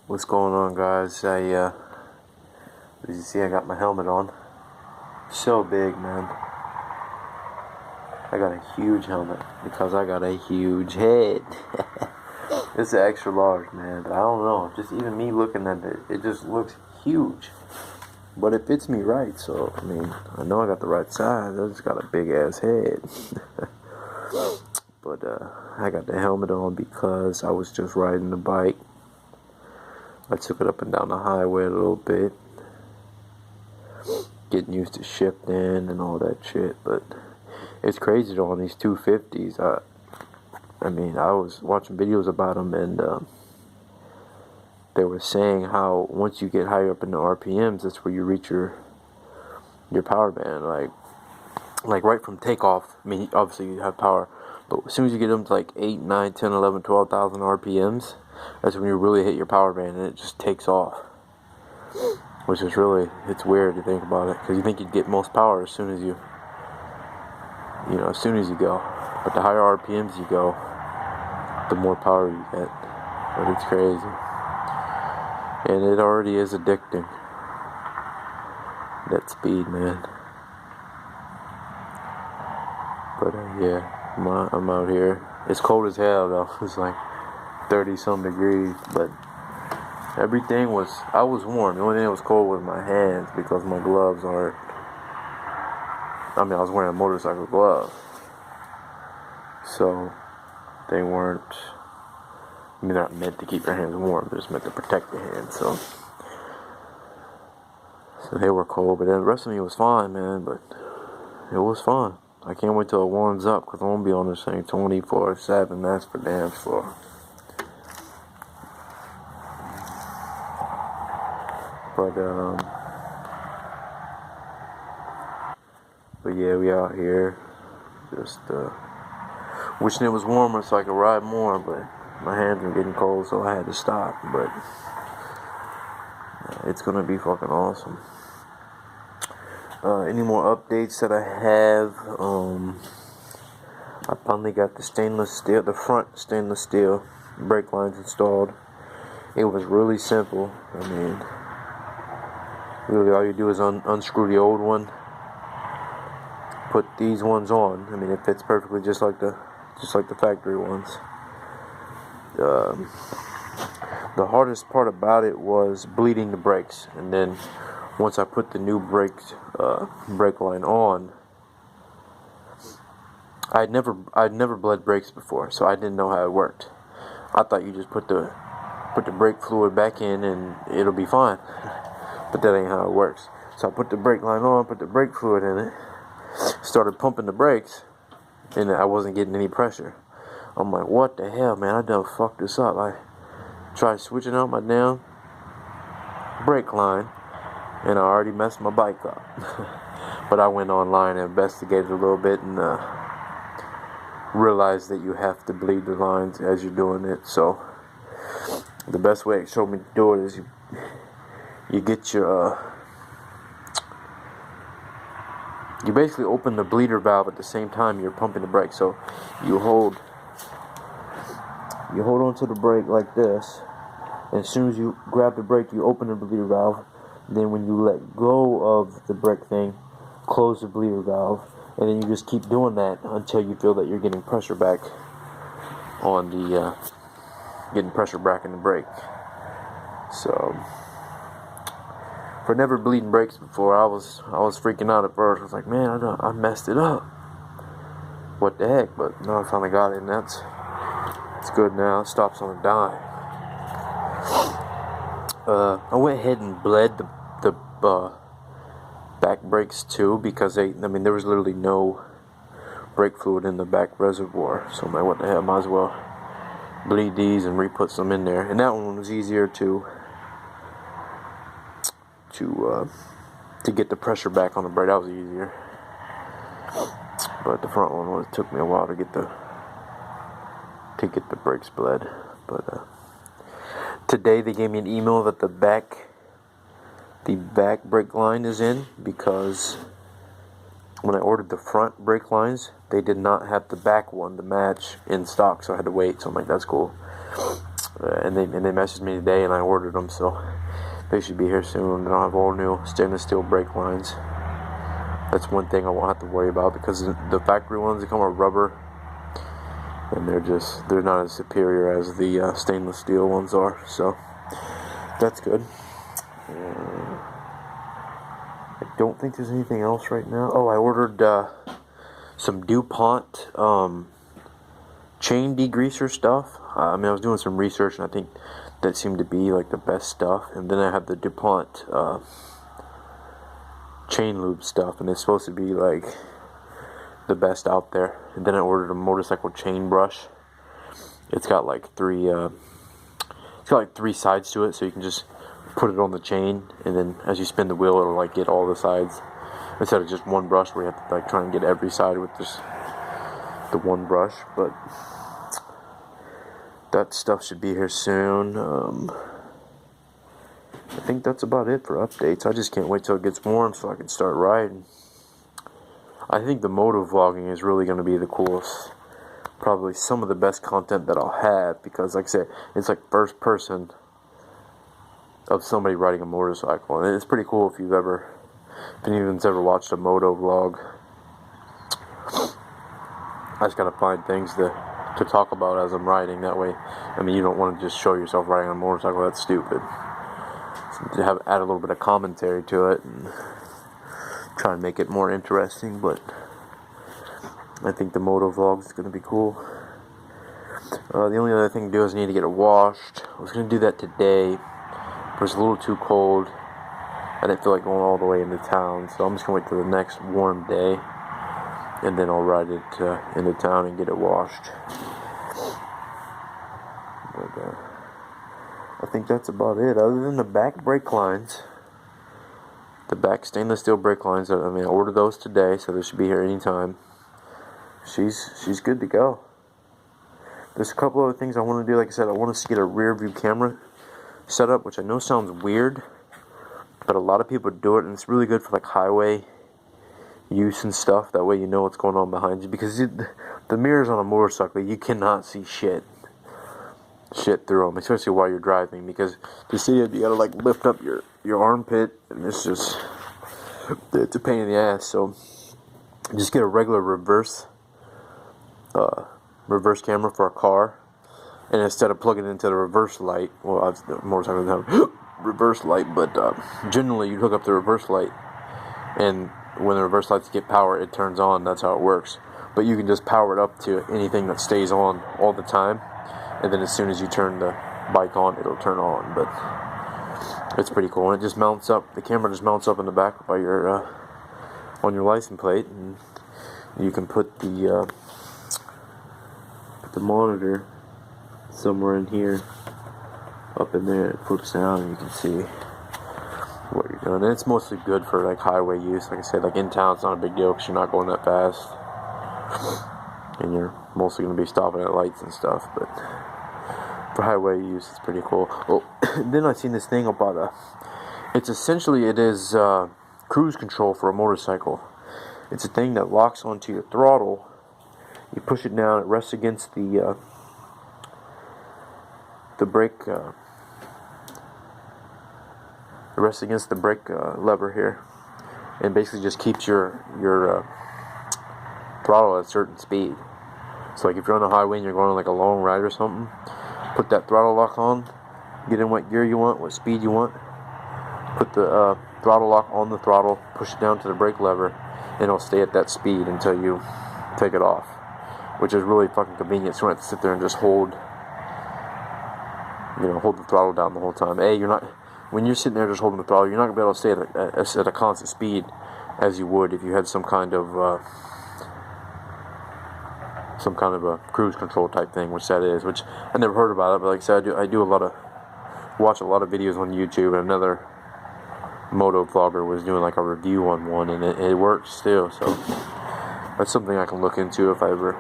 What's going on, guys? As you see, I got my helmet on. So big, man. I got a huge helmet because I got a huge head. It's an extra large, man. But I don't know. Just even me looking at it, it just looks huge. But it fits me right, so I mean, I know I got the right size. I just got a big ass head. But I got the helmet on because I was just riding the bike. I took it up and down the highway a little bit, getting used to shifting and all that shit. But it's crazy though, on these 250s. I mean, I was watching videos about them, and they were saying how once you get higher up in the RPMs, that's where you reach your power band. Like right from takeoff. I mean, obviously you have power, but as soon as you get them to like 8, 9, 10, 11, 12,000 RPMs, that's when you really hit your power band and it just takes off. Which is really, it's weird to think about it, because you think you'd get most power as soon as you go. But the higher RPMs you go, the more power you get. But it's crazy. And it already is addicting. That speed, man. But yeah, I'm out here. It's cold as hell though. It's like 30-some degrees, but I was warm. The only thing that was cold was my hands, because my gloves aren't, I was wearing a motorcycle glove. So, they weren't, they're not meant to keep your hands warm, they're just meant to protect your hands, so they were cold, but then the rest of me was fine, man, but it was fun. I can't wait till it warms up, because I won't be on this thing 24/7, that's for damn sure. But yeah, we out here, just wishing it was warmer so I could ride more, but my hands are getting cold, so I had to stop. But it's gonna be fucking awesome. Any more updates that I have? I finally got the front stainless steel brake lines installed. It was really simple. I mean, really all you do is unscrew the old one, put these ones on. I mean, it fits perfectly, just like the factory ones. The hardest part about it was bleeding the brakes, and then once I put the new brake line on, I'd never bled brakes before, so I didn't know how it worked. I thought you just put the brake fluid back in and it'll be fine, but that ain't how it works. So I put the brake line on, put the brake fluid in it, started pumping the brakes, and I wasn't getting any pressure. I'm like, what the hell, man? I done fucked this up. I tried switching out my damn brake line, and I already messed my bike up. But I went online and investigated a little bit, and realized that you have to bleed the lines as you're doing it. So the best way it showed me to do it is you get your you basically open the bleeder valve at the same time you're pumping the brake. So you hold onto the brake like this, and as soon as you grab the brake, you open the bleeder valve. Then when you let go of the brake thing, close the bleeder valve, and then you just keep doing that until you feel that you're getting pressure back on the getting pressure back in the brake. So for never bleeding brakes before, I was freaking out at first. I was like, man, I messed it up. What the heck? But no, I finally got it, and it's good now. It stops on a dime. I went ahead and bled the back brakes too, because there was literally no brake fluid in the back reservoir. So I'm like, what the hell? Might as well bleed these and re-put some in there. And that one was easier to get the pressure back on the brake. That was easier. But the front one took me a while to get the brakes bled. But today they gave me an email that the back brake line is in, because when I ordered the front brake lines, they did not have the back one to match in stock, so I had to wait. So I'm like, that's cool. and they messaged me today, and I ordered them, so they should be here soon. And I'll have all new stainless steel brake lines. That's one thing I won't have to worry about, because the factory ones, they come with rubber, and they're not as superior as the stainless steel ones are. So that's good. I don't think there's anything else right now. Oh, I ordered some DuPont chain degreaser stuff. I was doing some research, and I think that seemed to be like the best stuff. And then I have the DuPont chain lube stuff, and it's supposed to be like the best out there. And then I ordered a motorcycle chain brush. It's got like three sides to it, so you can just put it on the chain, and then as you spin the wheel, it'll like get all the sides, instead of just one brush where you have to like try and get every side with just the one brush. But that stuff should be here soon. I think that's about it for updates. I just can't wait till it gets warm so I can start riding. I think the moto vlogging is really going to be the coolest, probably some of the best content that I'll have, because like I said, it's like first person of somebody riding a motorcycle, and it's pretty cool if anyone's ever watched a moto vlog. I just gotta find things to talk about as I'm riding. That way, you don't want to just show yourself riding on a motorcycle. That's stupid. So add a little bit of commentary to it and try and make it more interesting. But I think the moto vlog is gonna be cool. The only other thing to do is I need to get it washed. I was gonna do that today. It was a little too cold. I didn't feel like going all the way into town, so I'm just going to wait till the next warm day, and then I'll ride it into town and get it washed. But I think that's about it. Other than the back brake lines, the back stainless steel brake lines, I ordered those today, so they should be here anytime. She's good to go. There's a couple other things I want to do. Like I said, I want to get a rear view camera setup, which I know sounds weird, but a lot of people do it, and it's really good for like highway use and stuff. That way you know what's going on behind you, because the mirrors on a motorcycle, you cannot see shit through them, especially while you're driving, because to see it, you gotta like lift up your armpit, and it's a pain in the ass. So just get a regular reverse camera for a car. And instead of plugging it into the reverse light, well, the motorcycle doesn't have reverse light, but generally you hook up the reverse light, and when the reverse lights get power, it turns on. That's how it works. But you can just power it up to anything that stays on all the time, and then as soon as you turn the bike on, it'll turn on. But it's pretty cool, and it just mounts up. The camera just mounts up in the back by your on your license plate, and you can put the monitor somewhere in here, up in there. It flips down and you can see what you're doing. And it's mostly good for like highway use. Like I said, like in town it's not a big deal because you're not going that fast, and you're mostly going to be stopping at lights and stuff. But for highway use, it's pretty cool. Well, then I seen this thing about it is cruise control for a motorcycle. It's a thing that locks onto your throttle. You push it down, it rests against the brake, it rests against the brake lever here, and basically just keeps your throttle at a certain speed. So like if you're on the highway and you're going on like a long ride or something, put that throttle lock on, get in what gear you want, what speed you want, put the throttle lock on the throttle, push it down to the brake lever, and it'll stay at that speed until you take it off, which is really fucking convenient. So you don't have to sit there and just hold the throttle down the whole time. When you're sitting there just holding the throttle, you're not going to be able to stay at a constant speed as you would if you had some kind of a cruise control type thing, which that is, which I never heard about it, but like I said, I watch a lot of videos on YouTube, and another moto vlogger was doing like a review on one, and it works still. So that's something I can look into if I ever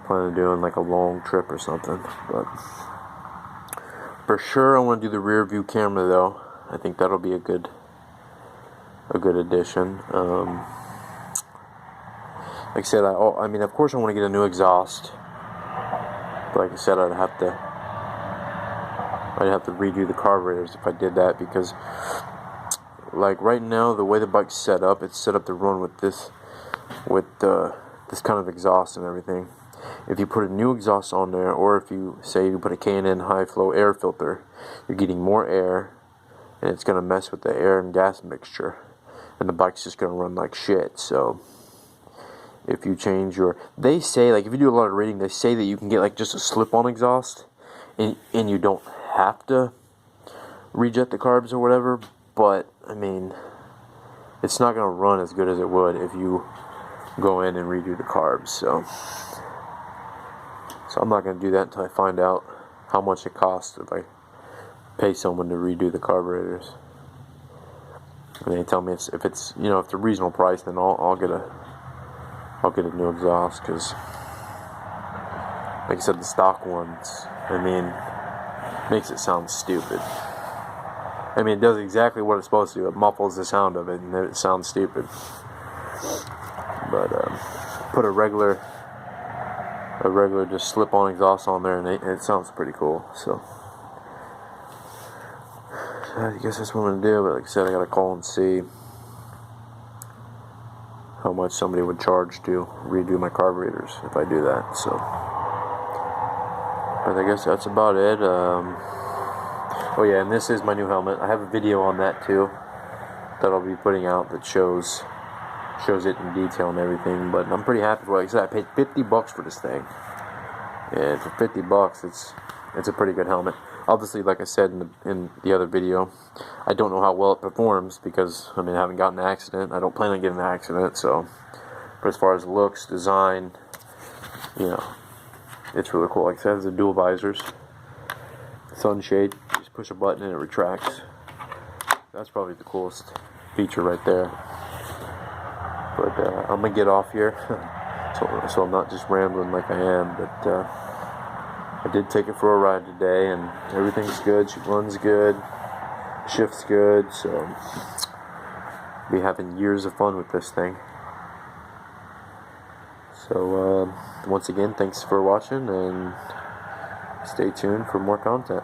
plan on doing like a long trip or something. But for sure I want to do the rear view camera though. I think that'll be a good addition. Like I said, of course I want to get a new exhaust. But like I said, I'd have to I'd have to redo the carburetors if I did that, because like right now the way the bike's set up, it's set up to run with this kind of exhaust and everything. If you put a new exhaust on there, or if you say you put a K&N high flow air filter, you're getting more air, and it's gonna mess with the air and gas mixture, and the bike's just gonna run like shit. So if you change they say, like, if you do a lot of reading, they say that you can get like just a slip-on exhaust, and you don't have to rejet the carbs or whatever. But I mean, it's not gonna run as good as it would if you go in and redo the carbs. So I'm not gonna do that until I find out how much it costs if I pay someone to redo the carburetors. And they tell me if it's a reasonable price, then I'll get a new exhaust, because like I said, the stock ones, I mean, makes it sound stupid. I mean, it does exactly what it's supposed to do. It muffles the sound of it, and it sounds stupid. But put a regular just slip-on exhaust on there, and it sounds pretty cool. So I guess that's what I'm gonna do. But like I said, I gotta call and see how much somebody would charge to redo my carburetors if I do that. So, but I guess that's about it. Oh yeah, and this is my new helmet. I have a video on that too that I'll be putting out that shows it in detail and everything. But I'm pretty happy for it. Like I said, I paid $50 for this thing, and for $50, it's a pretty good helmet. Obviously, like I said in the other video, I don't know how well it performs, because I haven't gotten an accident. I don't plan on getting an accident. So, but as far as looks, design, it's really cool. Like I said, it's a dual visors, sunshade. You just push a button and it retracts. That's probably the coolest feature right there. But I'm gonna get off here, so I'm not just rambling like I am. But I did take it for a ride today, and everything's good. She runs good, shifts good, so be having years of fun with this thing. So once again, thanks for watching, and stay tuned for more content.